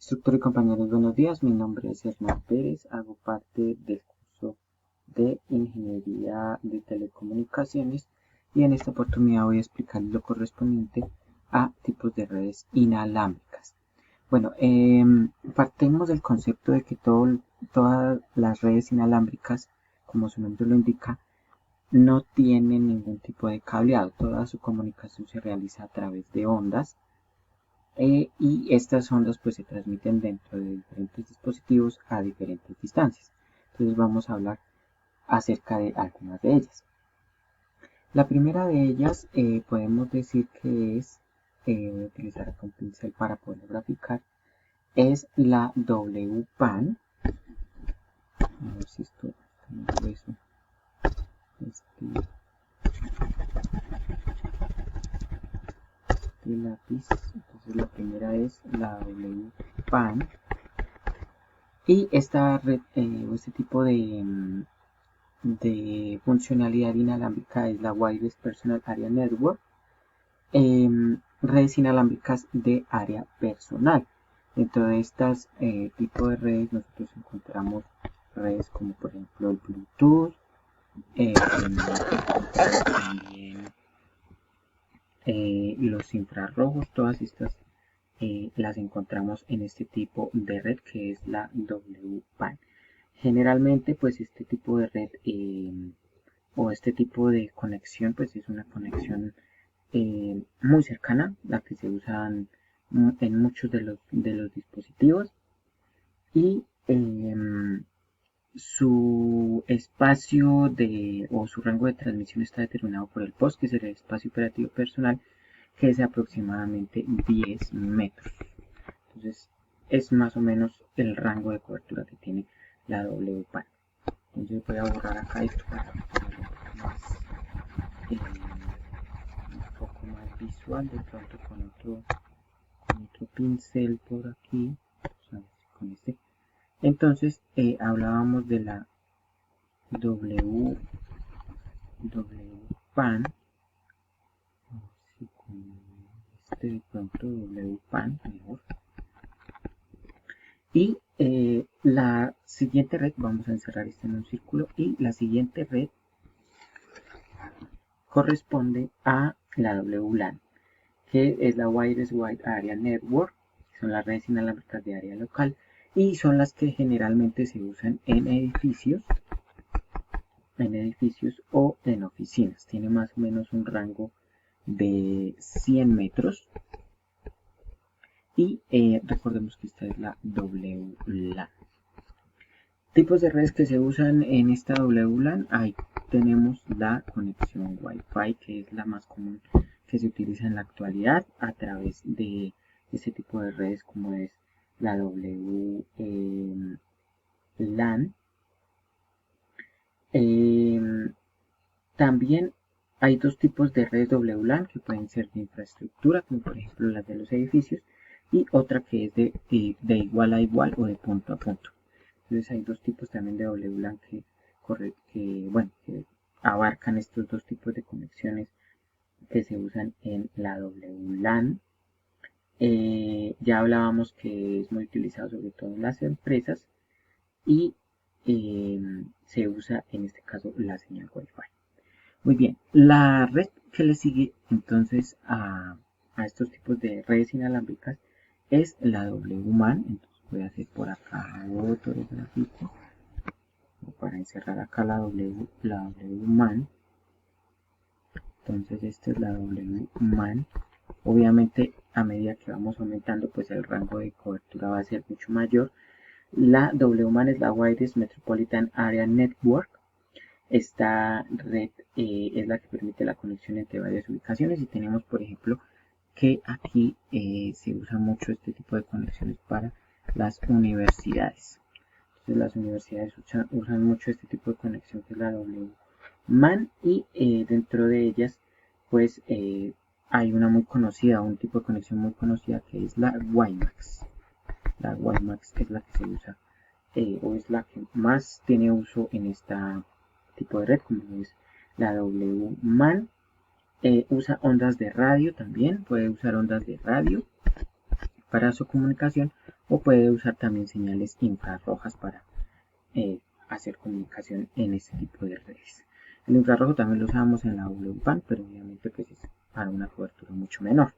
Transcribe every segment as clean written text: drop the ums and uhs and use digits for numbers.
Instructor y compañeros, buenos días. Mi nombre es Hernán Pérez. Hago parte del curso de Ingeniería de Telecomunicaciones y en esta oportunidad voy a explicar lo correspondiente a tipos de redes inalámbricas. Bueno, partimos del concepto de que todas las redes inalámbricas, como su nombre lo indica, no tienen ningún tipo de cableado. Toda su comunicación se realiza a través de ondas. Y estas ondas pues se transmiten dentro de diferentes dispositivos a diferentes distancias. Entonces vamos a hablar acerca de algunas de ellas. La primera de ellas podemos decir que es, voy a utilizar acá un pincel para poder graficar, es la WPAN. A ver si esto está muy grueso. Este lápiz. Entonces la primera es la WPAN. Y esta red o este tipo de funcionalidad inalámbrica es la Wireless Personal Area Network. Redes inalámbricas de área personal. Dentro de estas tipos de redes nosotros encontramos redes como por ejemplo el Bluetooth, también los infrarrojos, todas estas las encontramos en este tipo de red que es la WPAN. Generalmente pues este tipo de red o este tipo de conexión pues es una conexión muy cercana, la que se usa en muchos de los dispositivos y su espacio o su rango de transmisión está determinado por el POS, que es el espacio operativo personal, que es de aproximadamente 10 metros. Entonces es más o menos el rango de cobertura que tiene la WPAN. Entonces voy a borrar acá esto para ponerlo un poco más visual, de pronto con otro pincel por aquí, con este. Entonces hablábamos de la WPAN, con este de pronto WPAN mejor. Y la siguiente red, vamos a encerrar esto en un círculo, y la siguiente red corresponde a la WLAN, que es la Wireless Wide Area Network, que son las redes inalámbricas de área local, y son las que generalmente se usan en edificios o en oficinas. Tiene más o menos un rango de 100 metros. Y recordemos que esta es la WLAN. Tipos de redes que se usan en esta WLAN, ahí tenemos la conexión Wi-Fi, que es la más común que se utiliza en la actualidad a través de este tipo de redes como es la WLAN. También hay dos tipos de redes WLAN que pueden ser de infraestructura, como por ejemplo las de los edificios, y otra que es de igual a igual o de punto a punto. Entonces hay dos tipos también de WLAN que abarcan estos dos tipos de conexiones que se usan en la WLAN. Ya hablábamos que es muy utilizado sobre todo en las empresas y se usa en este caso la señal Wi-Fi. Muy bien, la red que le sigue entonces a estos tipos de redes inalámbricas es la WMAN. Entonces voy a hacer por acá otro gráfico para encerrar acá la WMAN. Entonces esta es la WMAN. Obviamente a medida que vamos aumentando pues el rango de cobertura va a ser mucho mayor. La WMAN es la Wireless Metropolitan Area Network. Esta red es la que permite la conexión entre varias ubicaciones y tenemos por ejemplo que aquí se usa mucho este tipo de conexiones para las universidades. Entonces las universidades usan mucho este tipo de conexión que es la WMAN y dentro de ellas pues hay una muy conocida, un tipo de conexión muy conocida que es la WiMAX. La WiMAX es la que se usa o es la que más tiene uso en esta tipo de red, como es la WMAN. Usa ondas de radio también, puede usar ondas de radio para su comunicación o puede usar también señales infrarrojas para hacer comunicación en este tipo de redes. El infrarrojo también lo usamos en la WPAN, pero obviamente pues es para una cobertura mucho menor.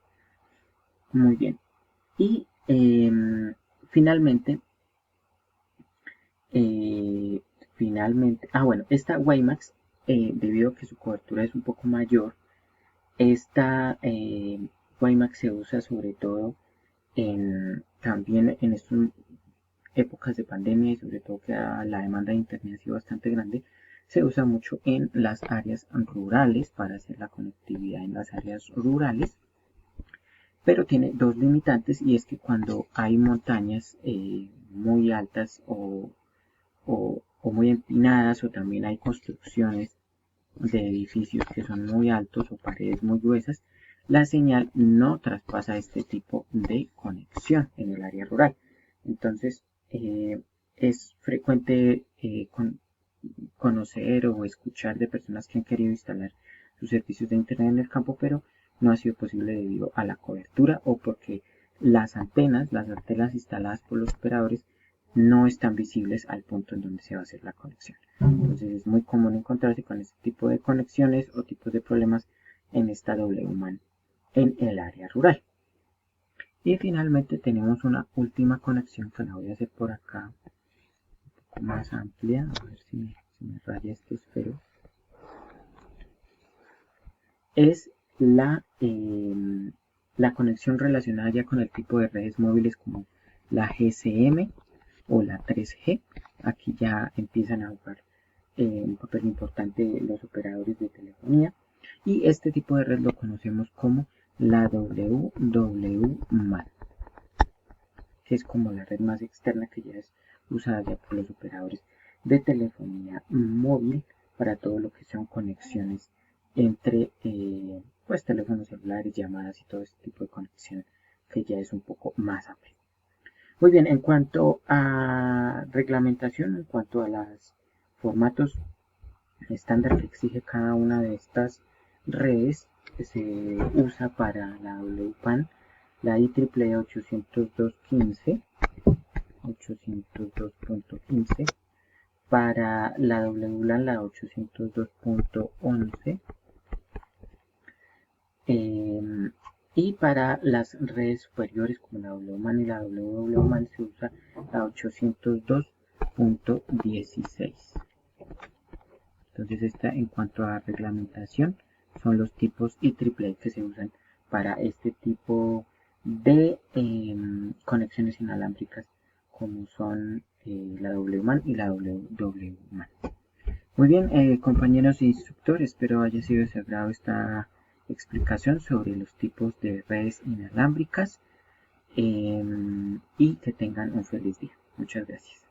Muy bien. Y finalmente, bueno, esta WiMAX, debido a que su cobertura es un poco mayor, esta WiMAX se usa sobre todo también en estas épocas de pandemia y sobre todo que la demanda de internet ha sido bastante grande. Se usa mucho en las áreas rurales para hacer la conectividad en las áreas rurales, pero tiene dos limitantes, y es que cuando hay montañas muy altas o muy empinadas, o también hay construcciones de edificios que son muy altos o paredes muy gruesas, la señal no traspasa este tipo de conexión en el área rural. Entonces es frecuente conocer o escuchar de personas que han querido instalar sus servicios de internet en el campo, pero no ha sido posible debido a la cobertura o porque las antenas instaladas por los operadores no están visibles al punto en donde se va a hacer la conexión. Entonces es muy común encontrarse con este tipo de conexiones o tipos de problemas en esta WMAN en el área rural. Y finalmente tenemos una última conexión que la voy a hacer por acá un poco más amplia, a ver si me raya esto, espero. Es la conexión relacionada ya con el tipo de redes móviles como la GSM o la 3G. Aquí ya empiezan a jugar un papel importante los operadores de telefonía, y este tipo de red lo conocemos como la WWMAN, que es como la red más externa que ya es usada ya por los operadores de telefonía móvil para todo lo que son conexiones entre pues teléfonos celulares, llamadas y todo este tipo de conexión que ya es un poco más amplio. Muy bien, en cuanto a reglamentación, en cuanto a los formatos estándar que exige cada una de estas redes, que se usa para la WPAN, la IEEE 802.15, para la WLAN la 802.11, y para las redes superiores como la WMAN y la WWMAN se usa la 802.16. Entonces esta, en cuanto a reglamentación, son los tipos IEEE que se usan para este tipo de conexiones inalámbricas, como son la WMAN y la WWMAN. Muy bien, compañeros e instructores, espero haya sido de su agrado esta explicación sobre los tipos de redes inalámbricas, y que tengan un feliz día. Muchas gracias.